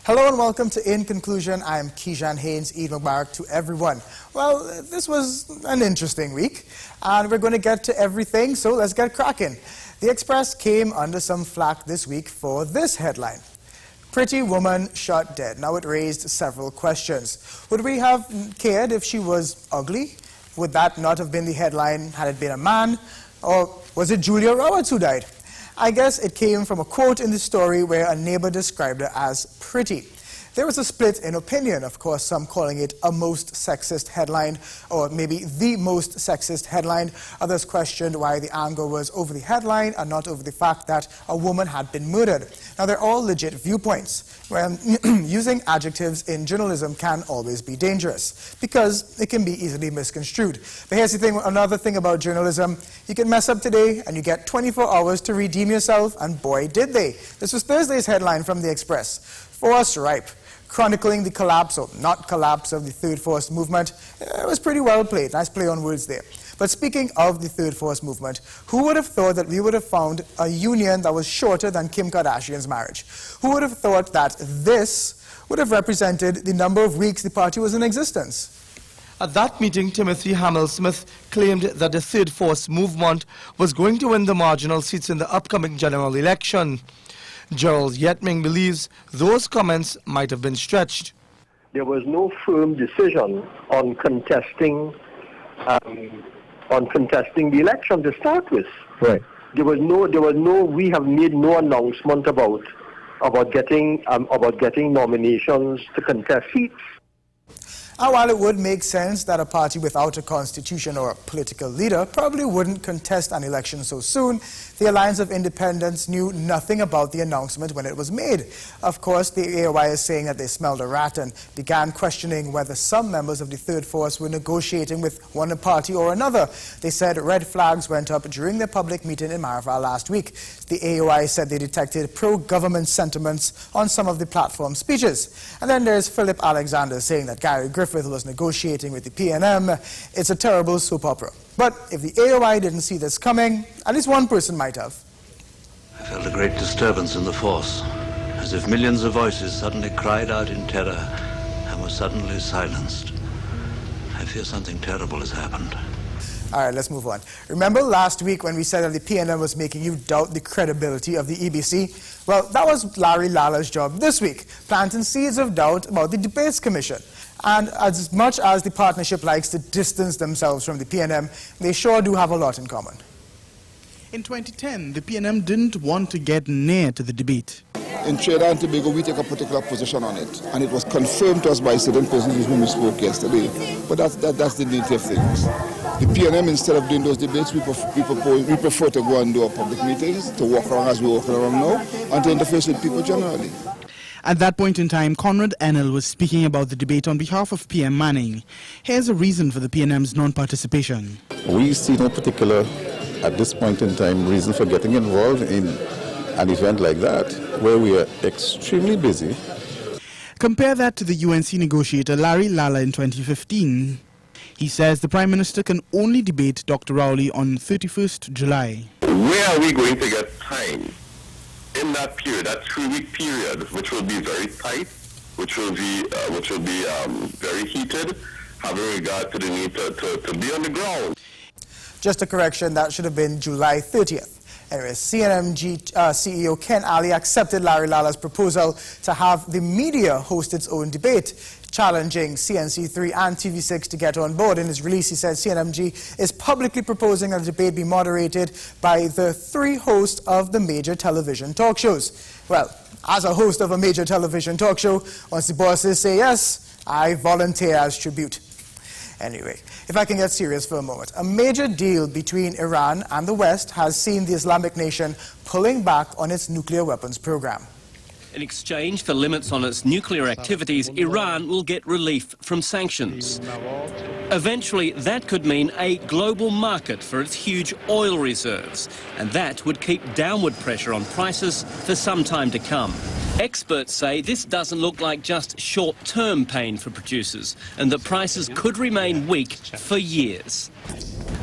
Hello and welcome to In Conclusion. I am Kejan, Haynes, Eid Mubarak to everyone. Well, this was an interesting week and we're going to get to everything, so let's get cracking. The Express came under some flack this week for this headline. Pretty woman shot dead. Now it raised several questions. Would we have cared if she was ugly? Would that not have been the headline had it been a man? Or was it Julia Roberts who died? I guess it came from a quote in the story where a neighbor described her as pretty. There was a split in opinion, of course, some calling it a most sexist headline, or maybe the most sexist headline. Others questioned why the anger was over the headline and not over the fact that a woman had been murdered. Now, they're all legit viewpoints. When using adjectives in journalism can always be dangerous because it can be easily misconstrued. But here's the thing, another thing about journalism, you can mess up today and you get 24 hours to redeem yourself, and boy did they. This was Thursday's headline from the Express. Force ripe, chronicling the collapse or not collapse of the Third Force movement. It was pretty well played, nice play on words there. But speaking of the Third Force movement, who would have thought that we would have found a union that was shorter than Kim Kardashian's marriage? Who would have thought that this would have represented the number of weeks the party was in existence? At that meeting, Timothy Hamel-Smith claimed that the Third Force movement was going to win the marginal seats in the upcoming general election. Gerald Yetming believes those comments might have been stretched. There was no firm decision on contesting the election to start with. Right. We have made no announcement about getting nominations to contest seats. And while it would make sense that a party without a constitution or a political leader probably wouldn't contest an election so soon, the Alliance of Independents knew nothing about the announcement when it was made. Of course, the AOI is saying that they smelled a rat and began questioning whether some members of the Third Force were negotiating with one party or another. They said red flags went up during their public meeting in Maraval last week. The AOI said they detected pro-government sentiments on some of the platform speeches. And then there's Philip Alexander saying that Gary Griffith was negotiating with the PNM. It's a terrible soap opera. But if the AOI didn't see this coming, at least one person might have. I felt a great disturbance in the force, as if millions of voices suddenly cried out in terror and were suddenly silenced. I fear something terrible has happened. All right, let's move on. Remember last week when we said that the PNM was making you doubt the credibility of the EBC? Well, that was Larry Lala's job this week, planting seeds of doubt about the Debates Commission. And as much as the partnership likes to distance themselves from the PNM, they sure do have a lot in common. In 2010, the PNM didn't want to get near to the debate. In Trinidad and Tobago, we take a particular position on it, and it was confirmed to us by certain persons with whom we spoke yesterday. But that's the nature of things. The PNM, instead of doing those debates, we prefer to go and do our public meetings, to walk around as we walk around now, and to interface with people generally. At that point in time, Conrad Enel was speaking about the debate on behalf of PM Manning. Here's a reason for the PNM's non-participation. We see no particular, at this point in time, reason for getting involved in an event like that, where we are extremely busy. Compare that to the UNC negotiator Larry Lala in 2015. He says the Prime Minister can only debate Dr. Rowley on 31st July. Where are we going to get time in that period, that 3-week period, which will be very tight, which will be very heated, having regard to the need to be on the ground? Just a correction, that should have been July 30th. Anyway, CNMG CEO Ken Ali accepted Larry Lala's proposal to have the media host its own debate, challenging CNC3 and TV6 to get on board. In his release, he said CNMG is publicly proposing that the debate be moderated by the 3 hosts of the major television talk shows. Well, as a host of a major television talk show, once the bosses say yes, I volunteer as tribute. Anyway, if I can get serious for a moment, a major deal between Iran and the West has seen the Islamic nation pulling back on its nuclear weapons program. In exchange for limits on its nuclear activities, Iran will get relief from sanctions. Eventually, that could mean a global market for its huge oil reserves, and that would keep downward pressure on prices for some time to come. Experts say this doesn't look like just short-term pain for producers, and that prices could remain weak for years.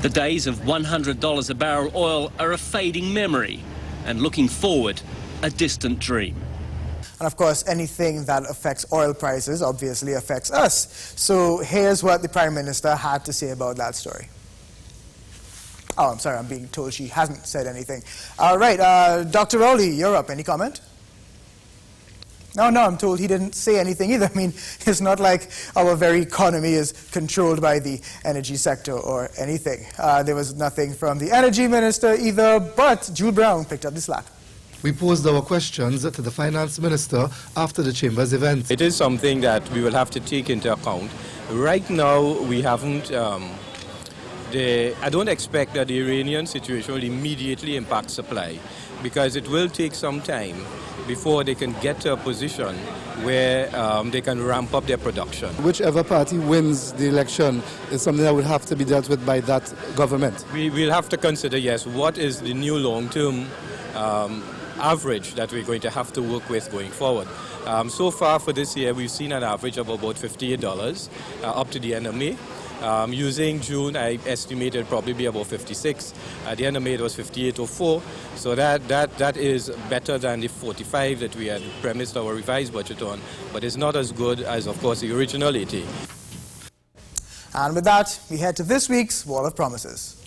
The days of $100 a barrel oil are a fading memory, and looking forward, a distant dream. And of course, anything that affects oil prices obviously affects us. So here's what the Prime Minister had to say about that story. Oh, I'm sorry, I'm being told she hasn't said anything. All right, Dr. Rowley, you're up. Any comment? No, I'm told he didn't say anything either. I mean, it's not like our very economy is controlled by the energy sector or anything. There was nothing from the energy minister either, but Jules Brown picked up the slack. We posed our questions to the finance minister after the chamber's event. It is something that we will have to take into account. Right now, we haven't... I don't expect that the Iranian situation will immediately impact supply, because it will take some time before they can get to a position where they can ramp up their production. Whichever party wins the election is something that will have to be dealt with by that government. We'll have to consider, yes, what is the new long-term average that we're going to have to work with going forward. So far for this year, we've seen an average of about $58 up to the end of May. Using June, I estimate it'll probably be about 56. At the end of May, it was 58.04. So that is better than the 45 that we had premised our revised budget on, but it's not as good as, of course, the original 80. And with that, we head to this week's Wall of Promises.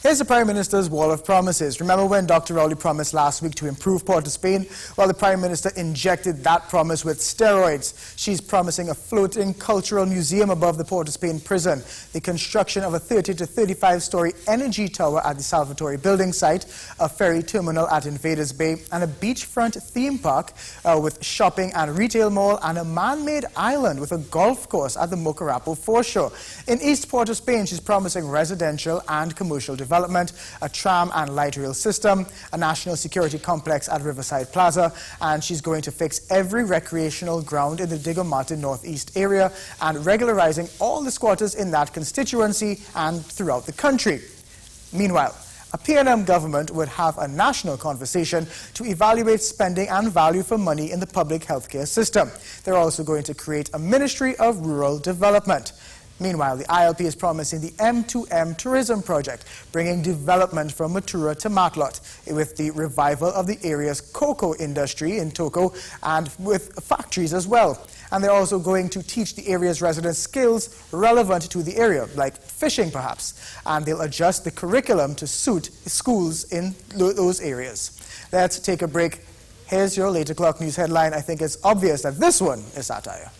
Here's the Prime Minister's Wall of Promises. Remember when Dr. Rowley promised last week to improve Port of Spain? Well, the Prime Minister injected that promise with steroids. She's promising a floating cultural museum above the Port of Spain prison, the construction of a 30 to 35-story energy tower at the Salvatore building site, a ferry terminal at Invaders Bay, and a beachfront theme park with shopping and retail mall, and a man-made island with a golf course at the Mocarapo foreshore. In East Port of Spain, she's promising residential and commercial development, a tram and light rail system, a national security complex at Riverside Plaza, and she's going to fix every recreational ground in the Diego Martin Northeast area and regularizing all the squatters in that constituency and throughout the country. Meanwhile, a PNM government would have a national conversation to evaluate spending and value for money in the public healthcare system. They're also going to create a Ministry of Rural Development. Meanwhile, the ILP is promising the M2M tourism project, bringing development from Matura to Matlot, with the revival of the area's cocoa industry in Toko and with factories as well. And they're also going to teach the area's residents skills relevant to the area, like fishing perhaps. And they'll adjust the curriculum to suit schools in those areas. Let's take a break. Here's your 8 o'clock news headline. I think it's obvious that this one is satire.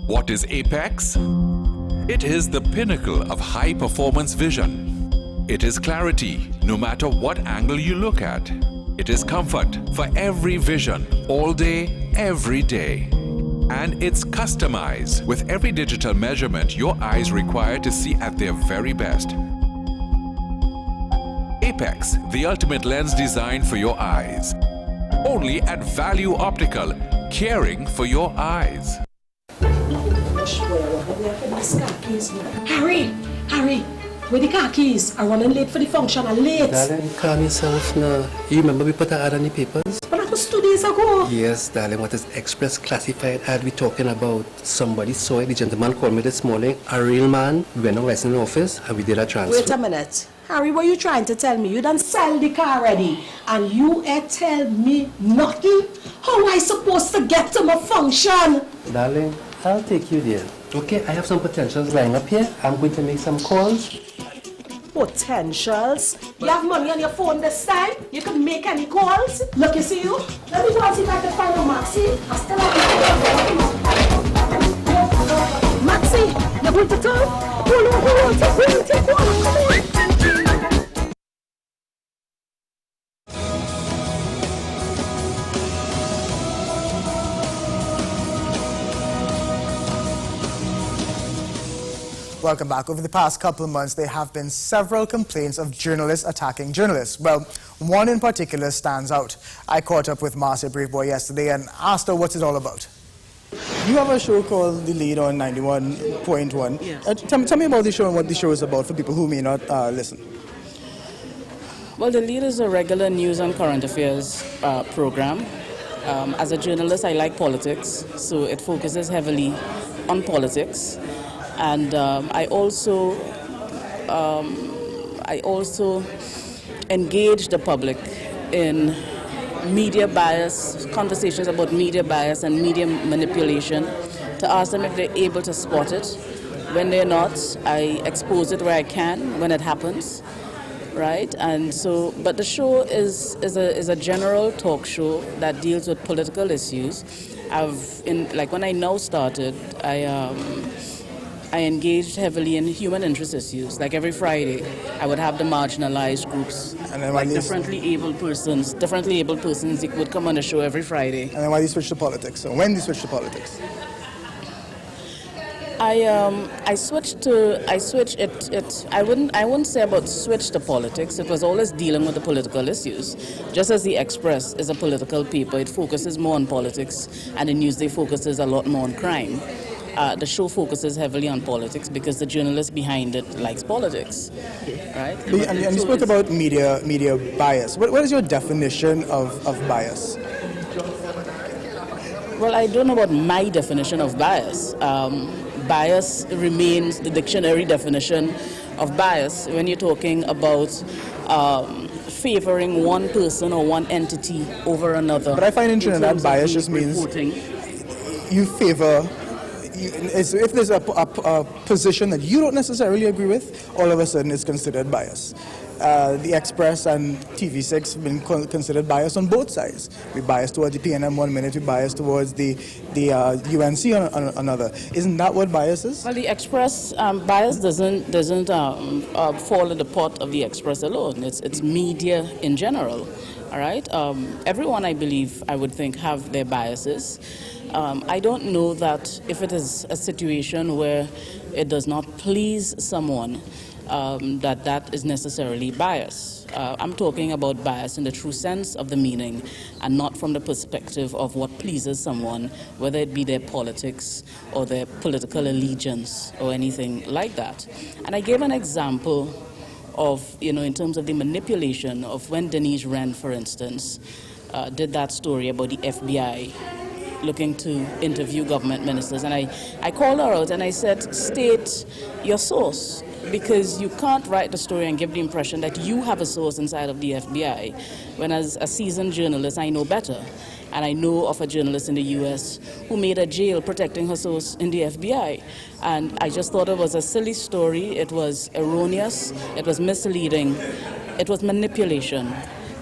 What is Apex? It is the pinnacle of high-performance vision. It is clarity, no matter what angle you look at. It is comfort for every vision, all day, every day. And it's customized with every digital measurement your eyes require to see at their very best. Apex, the ultimate lens designed for your eyes. Only at Value Optical, caring for your eyes. Harry, where the car keys? I'm running late for the function. I'm late. Darling, calm yourself now. You remember we put an ad on the papers? But that was 2 days ago. Yes, darling. What is express classified ad we talking about? Somebody saw it. The gentleman called me this morning. A real man. We went over in the office and we did a transfer. Wait a minute. Harry, what are you trying to tell me? You done sell the car already and you tell me nothing? How am I supposed to get to my function? Darling, I'll take you there. Okay, I have some potentials lying up here. I'm going to make some calls. Potentials? You have money on your phone this time? You can make any calls? Look, you see you? Let me go and see if I can find a Maxi. I still have Maxi, you're going to talk? Hold on, take one, come on. Welcome back. Over the past couple of months, there have been several complaints of journalists attacking journalists. Well, one in particular stands out. I caught up with Marcia Braveboy yesterday and asked her what's it all about. You have a show called The Lead on 91.1. Yes. Tell me about the show and what the show is about for people who may not listen. Well, The Lead is a regular news and current affairs program. As a journalist, I like politics, so it focuses heavily on politics. And I also engage the public in media bias, conversations about media bias and media manipulation, to ask them if they're able to spot it. When they're not, I expose it where I can when it happens, right? And so, but the show is a general talk show that deals with political issues. Like when I now started, I engaged heavily in human interest issues. Like every Friday, I would have the marginalized groups, and then like differently able persons would come on the show every Friday. And then why do you switch to politics? So when do you switch to politics? I switched it. I wouldn't say about switch to politics. It was always dealing with the political issues. Just as the Express is a political paper, it focuses more on politics, and the Newsday focuses a lot more on crime. The show focuses heavily on politics because the journalist behind it likes politics, right? And you spoke about media bias. What is your definition of bias? Well, I don't know about my definition of bias. Bias remains the dictionary definition of bias when you're talking about favoring one person or one entity over another. But I find in Trinidad bias just means you favor. If there's a position that you don't necessarily agree with, all of a sudden it's considered bias. The Express and TV6 have been considered biased on both sides. We biased towards the PNM one minute, we biased towards the UNC on another. Isn't that what bias is? Well, the Express bias doesn't fall in the pot of the Express alone. It's media in general. All right. Everyone, I believe, I would think, have their biases. I don't know that if it is a situation where it does not please someone, that is necessarily bias. I'm talking about bias in the true sense of the meaning and not from the perspective of what pleases someone, whether it be their politics or their political allegiance or anything like that. And I gave an example of, in terms of the manipulation of when Denise Wren, for instance, did that story about the FBI looking to interview government ministers. And I called her out and I said, state your source, because you can't write the story and give the impression that you have a source inside of the FBI, when as a seasoned journalist, I know better. And I know of a journalist in the U.S. who made a jail protecting her source in the FBI. And I just thought it was a silly story. It was erroneous. It was misleading. It was manipulation.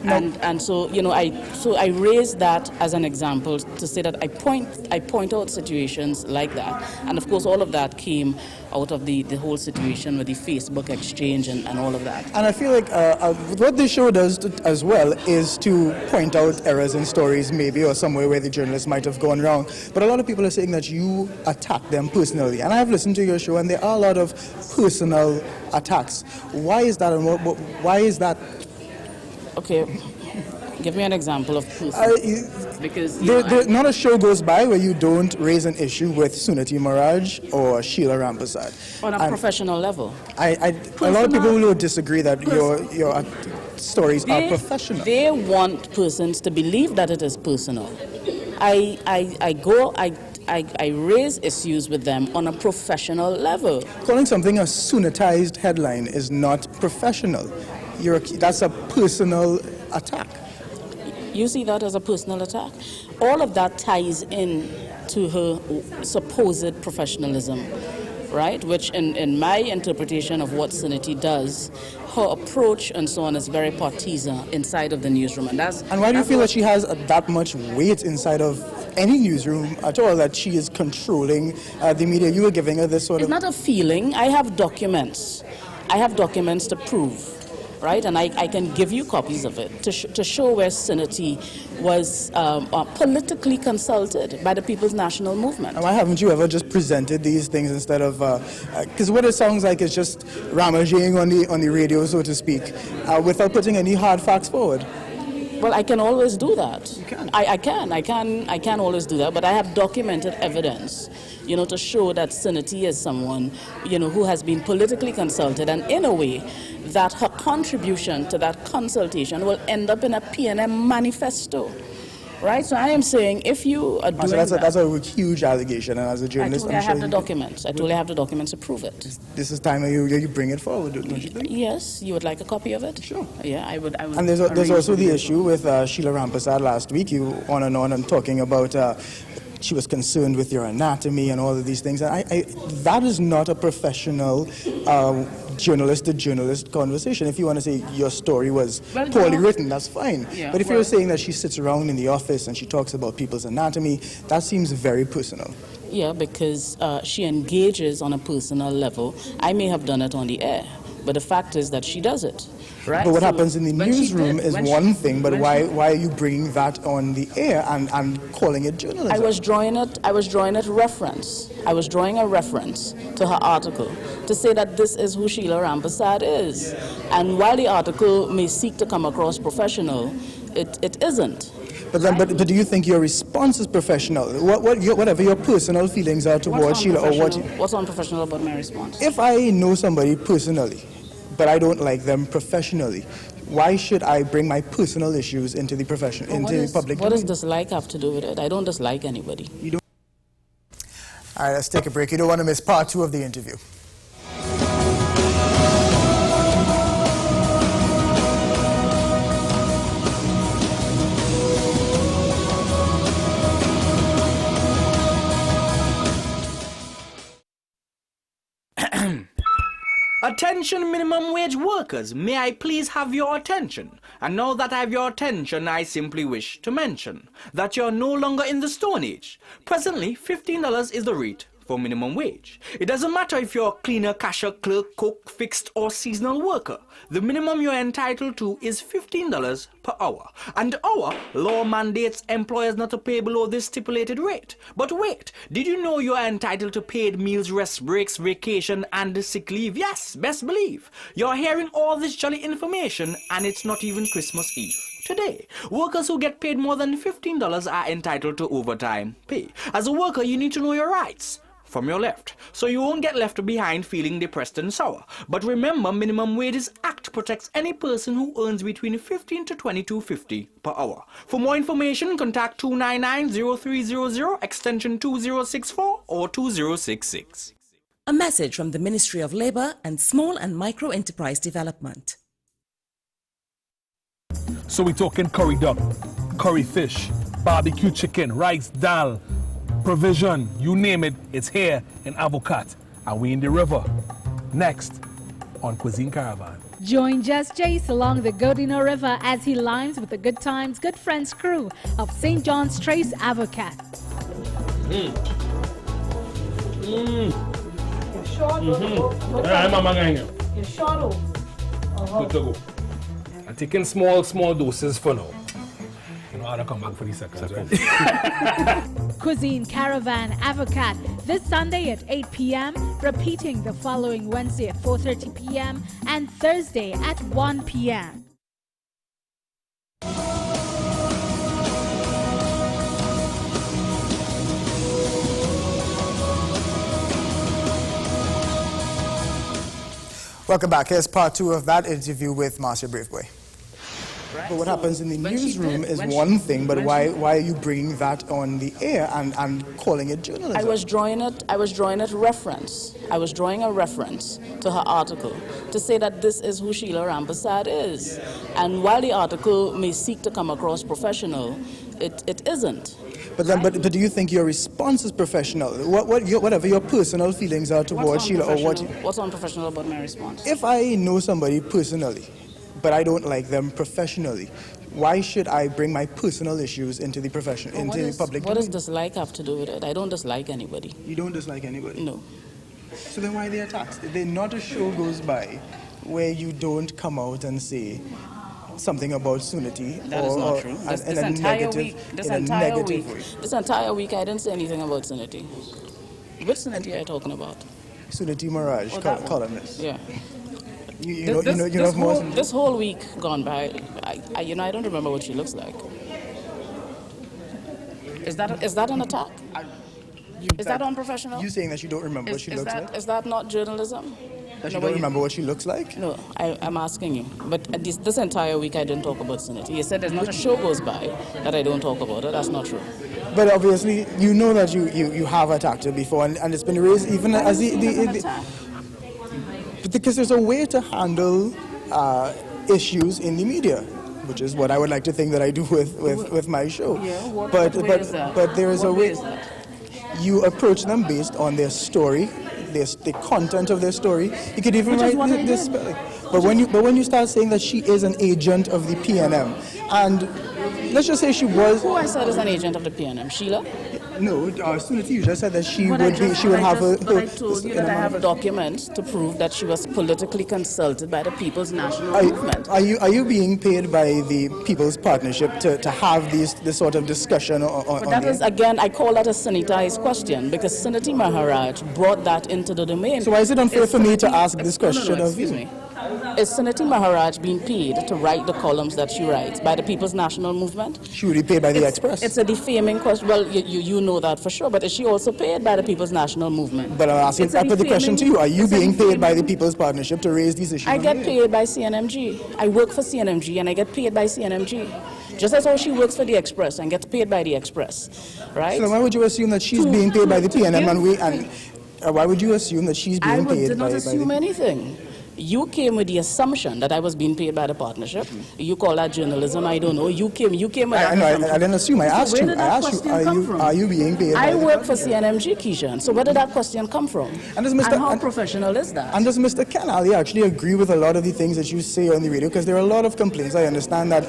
And so, I raised that as an example to say that I point out situations like that. And of course, all of that came out of the whole situation with the Facebook exchange and all of that. And I feel like what this show does as well is to point out errors in stories maybe, or somewhere where the journalist might have gone wrong. But a lot of people are saying that you attack them personally. And I've listened to your show and there are a lot of personal attacks. Why is that, and why is that? Okay, give me an example of because not a show goes by where you don't raise an issue with Sunati Maraj or Sheila Rampersad. On a professional level. A lot of people will disagree that your stories are professional. They want persons to believe that it is personal. I raise issues with them on a professional level. Calling something a Sunatized headline is not professional. That's a personal attack. You see that as a personal attack? All of that ties in to her supposed professionalism, right? Which in my interpretation of what Suniti does, her approach and so on is very partisan inside of the newsroom. And why do you feel that she has that much weight inside of any newsroom at all, that she is controlling the media? You were giving her this sort of... It's not a feeling. I have documents. I have documents to prove right? And I can give you copies of it to show where Sinity was politically consulted by the People's National Movement. Why haven't you ever just presented these things instead of, because what it sounds like is just ramaging on the radio, so to speak, without putting any hard facts forward? Well, I can always do that. You can? I can always do that, but I have documented evidence, to show that Sinity is someone, who has been politically consulted, and in a way that her contribution to that consultation will end up in a PNM manifesto. Right, so I am saying if you are doing that's a huge allegation, and as a journalist, I have the documents. I totally have the documents to prove it. This is time you bring it forward, don't you think? Yes, you would like a copy of it? Sure. Yeah, I would. And there's also the issue with Sheila Rampasad last week. You on and talking about she was concerned with your anatomy and all of these things. And that is not a professional journalist-to-journalist conversation. If you want to say your story was poorly written, that's fine. Yeah, but if you're saying that she sits around in the office and she talks about people's anatomy, that seems very personal. Yeah, because she engages on a personal level. I may have done it on the air, but the fact is that she does it. Right? But what happens in the newsroom is one thing, but why are you bringing that on the air and calling it journalism? I was drawing a reference to her article to say that this is who Sheila Rampasad is. And while the article may seek to come across professional, it isn't. But do you think your response is professional? Whatever your personal feelings are towards Sheila, or what's unprofessional about my response? If I know somebody personally, but I don't like them professionally, why should I bring my personal issues into the profession, into the public? What does dislike have to do with it? I don't dislike anybody. You don't. All right, let's take a break. You don't want to miss part 2 of the interview. Attention minimum wage workers, may I please have your attention? And now that I have your attention, I simply wish to mention that you're no longer in the Stone Age. Presently, $15 is the rate for minimum wage. It doesn't matter if you're a cleaner, cashier, clerk, cook, fixed or seasonal worker. The minimum you're entitled to is $15 per hour. And our law mandates employers not to pay below this stipulated rate. But wait, did you know you're entitled to paid meals, rest breaks, vacation and sick leave? Yes, best believe. You're hearing all this jolly information and it's not even Christmas Eve. Today, workers who get paid more than $15 are entitled to overtime pay. As a worker, you need to know your rights from your left, so you won't get left behind feeling depressed and sour. But remember, Minimum Wages Act protects any person who earns between $15 to $22.50 per hour. For more information, contact 299-0300, extension 2064 or 2066. A message from the Ministry of Labour and Small and Micro Enterprise Development. So we're talking curry duck, curry fish, barbecue chicken, rice, dal, provision, you name it, it's here in Avocat. And we in the river. Next on Cuisine Caravan. Join Just Jace along the Godino River as he limes with the Good Times, Good Friends crew of St. John's Trace Avocat. Good to go. I'm taking small doses for now. You know how to come back for the seconds, right? Cuisine Caravan Avocat this Sunday at 8 p.m., repeating the following Wednesday at 4:30 p.m. and Thursday at 1 p.m. Welcome back. Here's part 2 of that interview with Marcia Braveboy. But what happens in the newsroom is one thing, but why are you bringing that on the air and calling it journalism? I was drawing a reference to her article to say that this is who Sheila Rampasad is. And while the article may seek to come across professional, it isn't. But do you think your response is professional? Whatever your personal feelings are towards Sheila, or what's unprofessional about my response? If I know somebody personally, but I don't like them professionally, why should I bring my personal issues into the profession, into the public? What does dislike have to do with it? I don't dislike anybody. You don't dislike anybody? No. So then why are they attacked? Not a show goes by where you don't come out and say something about Suniti. That is not true. This entire week, this entire week, I didn't say anything about Suniti. Which Suniti are you talking about? Suniti Mirage, columnist. Yeah. This whole week gone by, I don't remember what she looks like. Is that an attack? Is that unprofessional? You saying that you don't remember what she looks like? Is that not journalism? That you don't remember what she looks like? No, I'm asking you. But this entire week I didn't talk about Suniti. You said there's not a show goes by that I don't talk about it. That's not true. But obviously, you know that you have attacked her before, and it's been raised even as because there's a way to handle issues in the media, which is what I would like to think that I do with my show. Yeah, but there is a way. You approach them based on their story, the content of their story. You could even write the spelling. But when you start saying that she is an agent of the PNM, and let's just say she was. Who I said is an agent of the PNM? Sheila? No, Suniti, you just said that she would have. But I told you that I have documents to prove that she was politically consulted by the People's National Movement. Are you being paid by the People's Partnership to have this sort of discussion on that is, again, I call that a sanitized question because Suniti Maharaj brought that into the domain. So why is it unfair for me to ask this question of you? Excuse me. Is Suniti Maharaj being paid to write the columns that she writes by the People's National Movement? She would be paid by the Express. It's a defaming question. Well, you know that for sure, but is she also paid by the People's National Movement? But I'm asking, I put the question to you. Are you being paid by the People's Partnership to raise these issues? I get paid by CNMG. I work for CNMG and I get paid by CNMG. Just as how she works for the Express and gets paid by the Express, right? So why would you assume that she's being paid by the PNM and why would you assume that she's being paid by I did not assume anything. You came with the assumption that I was being paid by the partnership. You call that journalism, I don't know. You came with that assumption. I didn't assume. I asked you. Are you being paid? I work for CNMG, Kejan. So where did that question come from? And how professional is that? And does Mr. Kenali actually agree with a lot of the things that you say on the radio? Because there are a lot of complaints. I understand that.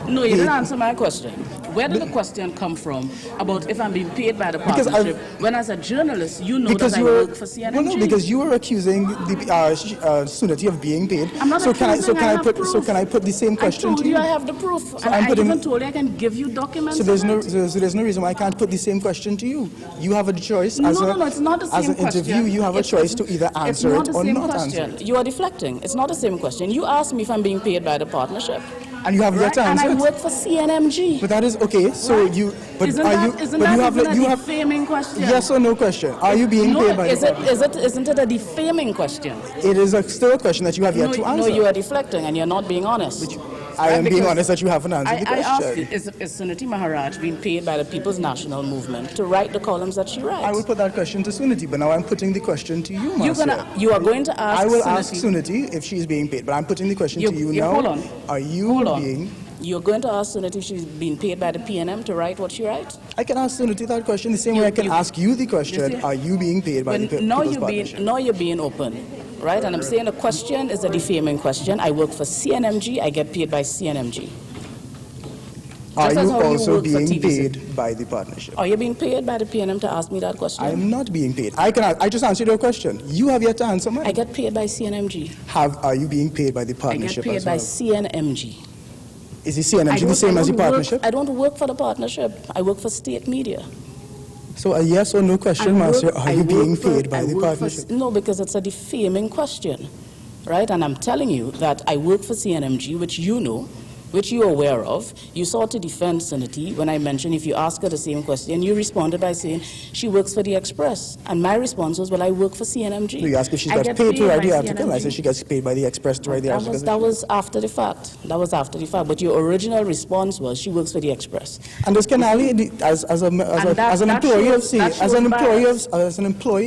No, you didn't answer my question. Where did the question come from about if I'm being paid by the partnership? When as a journalist, you know that I work for CNMG. Well, no, because you were accusing the Suniti of being paid. I'm not accusing, so can I put the same question to you? I have the proof. So I even told you I can give you documents. So there's no reason why I can't put the same question to you. You have a choice it's not the same as an interview. You have a choice to either answer it or not answer it. You are deflecting. It's not the same question. You asked me if I'm being paid by the partnership. And you have yet to answer. And I work for CNMG. But that is okay. So right. you, but isn't are that, you? Isn't but that you have even you a have defaming question? Yes or no question. Are you being paid by? Isn't it a defaming question? It is still a question that you have yet to answer. No, you are deflecting and you're not being honest. I am being honest that you haven't answered the question. I asked you, is Suniti Maharaj being paid by the People's National Movement to write the columns that she writes? I will put that question to Suniti, but now I'm putting the question to you, Marcia. You are going to ask I will ask Suniti if she's being paid, but I'm putting the question to you now. Hold on. Are you being... You're going to ask Suniti if she's being paid by the PNM to write what she writes? I can ask Suniti that question the same way I can ask you the question, are you being paid by the People's Partnership? Now you're being open, right? And I'm saying the question is a defaming question. I work for CNMG, I get paid by CNMG. Are you also being paid by the partnership? Are you being paid by the PNM to ask me that question? I am not being paid. I just answered your question. You have yet to answer mine. I get paid by CNMG. Are you being paid by the partnership? I get paid by CNMG. Is the CNMG the same as the partnership? I don't work for the partnership. I work for state media. So a yes or no question, Marcia, are you being paid by the partnership? No, because it's a defaming question, right? And I'm telling you that I work for CNMG, which you know, which you're aware of. You sought to defend Suniti when I mentioned if you ask her the same question, you responded by saying she works for the Express. And my response was, well, I work for CNMG. So you asked if she gets paid to write the article. I said she gets paid by the Express to write the article. That was after the fact. That was after the fact. But your original response was she works for the Express. And does Kenali, as an employee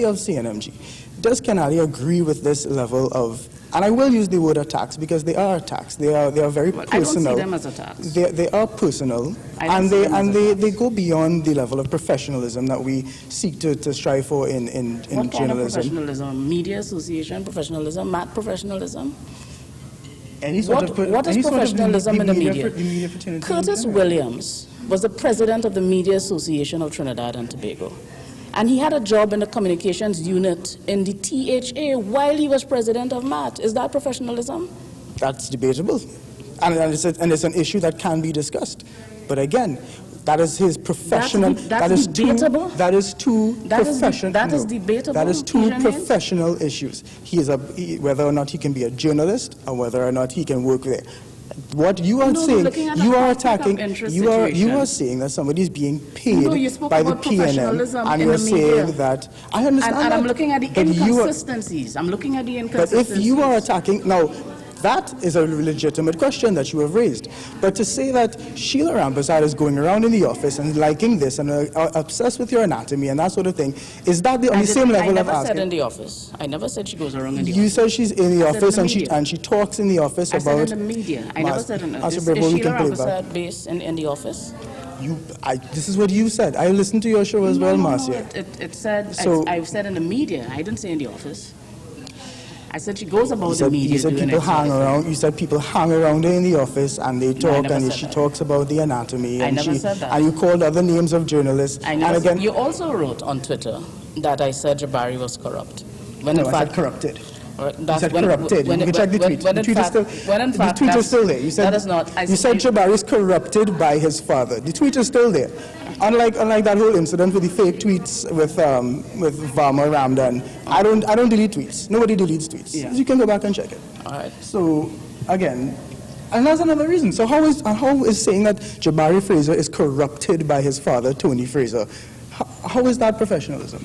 of CNMG, does Kenali agree with this level of? And I will use the word attacks because they are attacks. They are very personal. I don't see them as attacks. They are personal, and they go beyond the level of professionalism that we seek to strive for in journalism. What kind of professionalism? Media association professionalism, math professionalism. What is professionalism in the media? Curtis Williams was the president of the Media Association of Trinidad and Tobago. And he had a job in the communications unit in the THA while he was president of MAT. Is that professionalism? That's debatable. And it's an issue that can be discussed. But again, that is his professional. That's debatable. That is two professional. That is debatable. That is two Kejan professional issues. Whether or not he can be a journalist or whether or not he can work there. What you are saying, you are attacking. You are saying that somebody is being paid by the PNM, and you are saying that I understand. And that, I'm looking at the inconsistencies. I'm looking at the inconsistencies. But if you are attacking now. That is a legitimate question that you have raised. But to say that Sheila Rampersad is going around in the office and liking this and obsessed with your anatomy and that sort of thing, is that on the same level of asking? I never said in the office. I never said she goes around in the office. You said she's in the office and she talks in the office about... I said in the media. I never said in the office. Is Sheila Rampersad based in the office? This is what you said. I listened to your show as well, Marcia. It said, I've said in the media. I didn't say in the office. I said she goes about the media. You said people hang around. You said people hang around her in the office and they talk and she talks about the anatomy. I never said that. And you called other names of journalists. And again, you also wrote on Twitter that I said Jabari was corrupt. When in fact, I said corrupted. You said corrupted. You can check the tweet. The tweet is still there. You said Jabari is corrupted by his father. The tweet is still there. Unlike that whole incident with the fake tweets with Varma Ramdan, I don't delete tweets. Nobody deletes tweets. Yeah. You can go back and check it. All right. So again, and that's another reason. So how is saying that Jabari Fraser is corrupted by his father, Tony Fraser? How is that professionalism?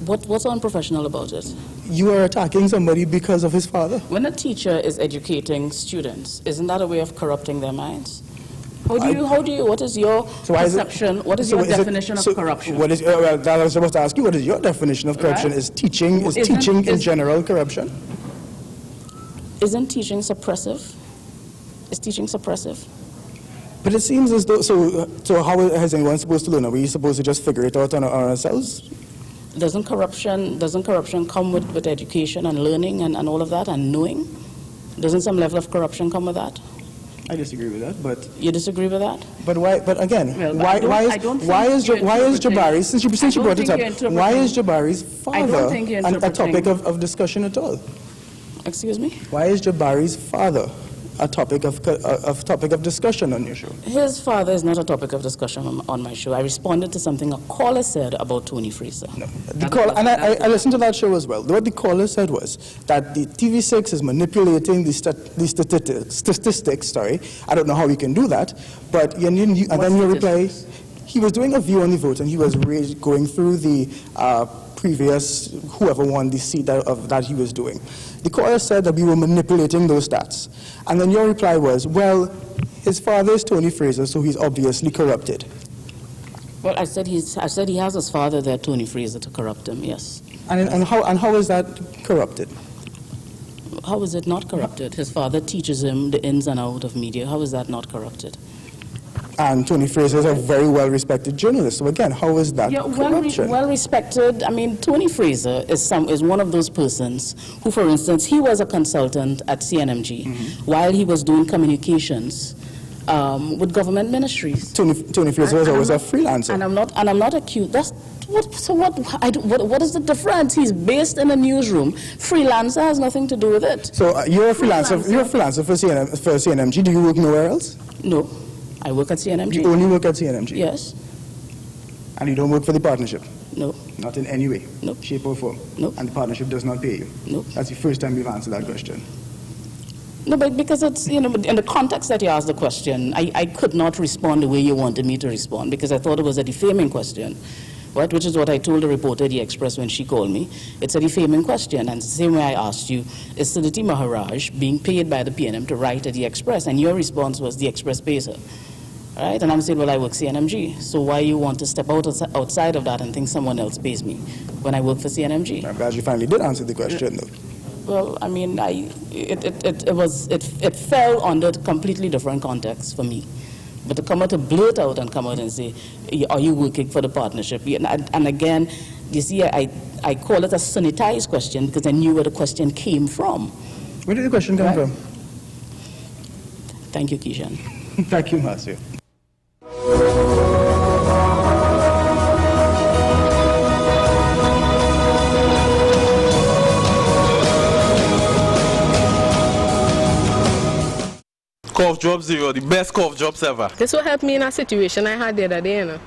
What's unprofessional about it? You are attacking somebody because of his father. When a teacher is educating students, isn't that a way of corrupting their minds? What is your perception? What is your definition of corruption? What is, I was supposed to ask you, what is your definition of corruption? Right. Is teaching in general corruption? Isn't teaching suppressive? Is teaching suppressive? But it seems as though, so how is anyone supposed to learn? Are we supposed to just figure it out on ourselves? Doesn't corruption come with education and learning and all of that and knowing? Doesn't some level of corruption come with that? I disagree with that, but... You disagree with that? But why, but again, why is Jabari, since you brought it up, why is Jabari's father a topic of discussion at all? Excuse me? Why is Jabari's father a topic of discussion on your show? His father is not a topic of discussion on my show. I responded to something a caller said about Tony Fraser. No. I listened to that show as well. What the caller said was that the TV6 is manipulating the statistics. I don't know how we can do that, but and then your reply, he was doing a view on the vote and he was going through the previous, whoever won the seat that he was doing. The caller said that we were manipulating those stats. And then your reply was, well, his father is Tony Fraser, so he's obviously corrupted. Well, I said he has his father there, Tony Fraser, to corrupt him, yes. And how is that corrupted? How is it not corrupted? His father teaches him the ins and outs of media. How is that not corrupted? And Tony Fraser is a very well-respected journalist. So again, how is that corruption? Well-respected. I mean, Tony Fraser is one of those persons who, for instance, he was a consultant at CNMG while he was doing communications with government ministries. Tony Fraser was always a freelancer. And I'm not accused. What is the difference? He's based in a newsroom. Freelancer has nothing to do with it. So you're a freelancer. You're a freelancer for CNMG. Do you work nowhere else? No. I work at CNMG. You only work at CNMG? Yes. And you don't work for the partnership? No. Not in any way? No. Shape or form? No. And the partnership does not pay you? No. That's the first time you've answered that question. No, but because it's, in the context that you asked the question, I could not respond the way you wanted me to respond because I thought it was a defaming question, right? Which is what I told the reporter, the Express, when she called me. It's a defaming question. And the same way I asked you, is Siddharthi Maharaj being paid by the PNM to write at the Express? And your response was the Express pays her. Right? And I'm saying, well, I work CNMG. So why you want to step outside of that and think someone else pays me when I work for CNMG? I'm glad you finally did answer the question, though. Well, I mean, it fell under a completely different context for me. But to come out to blurt out and come out and say, are you working for the partnership? And again, you see, I call it a sanitized question because I knew where the question came from. Where did the question come from? Thank you, Kejan. Thank you, Marcia. Cough drop zero, the best cough drops ever. This will help me in a situation I had the other day, you know.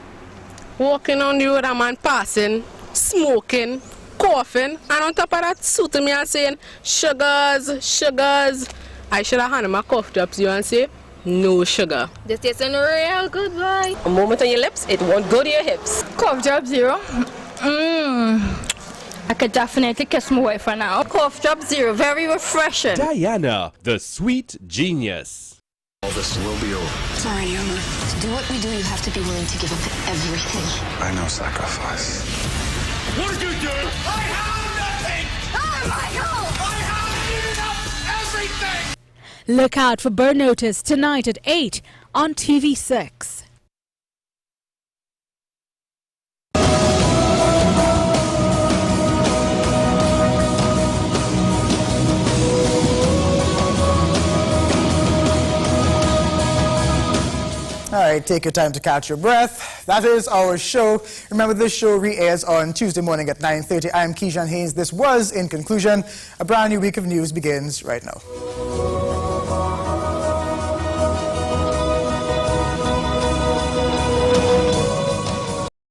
Walking on the road, a man passing, smoking, coughing, and on top of that, suiting me and saying, sugars, sugars. I should have handed my cough drops, you and say, no sugar. This tastes real good, boy. A moment on your lips, it won't go to your hips. Cough drop zero. I could definitely kiss my wife for now. Cough drop zero, very refreshing. Diana, the sweet genius. All this will be over. Sorry, Yuma. To do what we do, you have to be willing to give up everything. I know sacrifice. What did you do? I have nothing! Oh, Michael! I have eaten up everything! Look out for Bird Notice tonight at 8 on TV6. All right, take your time to catch your breath. That is our show. Remember, this show re-airs on Tuesday morning at 9:30. I'm Kejan Haynes. This was In Conclusion. A brand new week of news begins right now.